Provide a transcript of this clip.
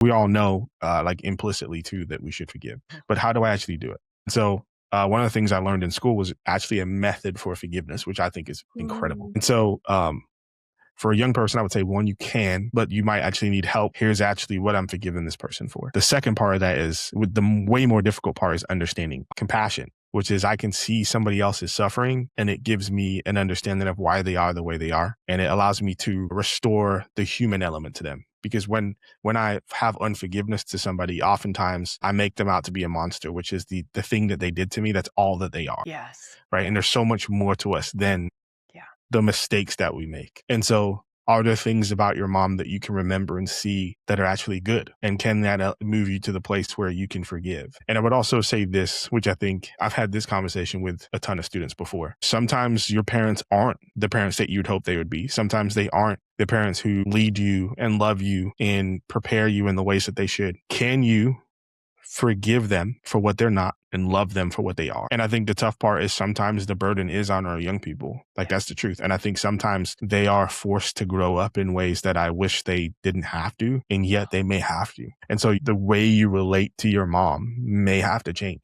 we all know, like implicitly too, that we should forgive. But how do I actually do it? So, one of the things I learned in school was actually a method for forgiveness, which I think is incredible. Mm. And so, for a young person, I would say one, you can, but you might actually need help. Here's actually what I'm forgiving this person for. The second part of that is with the way more difficult part is understanding compassion, which is I can see somebody else is suffering and it gives me an understanding of why they are the way they are. And it allows me to restore the human element to them. Because when I have unforgiveness to somebody, oftentimes I make them out to be a monster, which is the thing that they did to me. That's all that they are. Yes. Right. And there's so much more to us than Yeah. the mistakes that we make. And so are there things about your mom that you can remember and see that are actually good? And can that move you to the place where you can forgive? And I would also say this, which I think I've had this conversation with a ton of students before. Sometimes your parents aren't the parents that you'd hope they would be. Sometimes they aren't the parents who lead you and love you and prepare you in the ways that they should. Can you forgive them for what they're not and love them for what they are? And I think the tough part is sometimes the burden is on our young people. Like that's the truth. And I think sometimes they are forced to grow up in ways that I wish they didn't have to, and yet they may have to. And so the way you relate to your mom may have to change.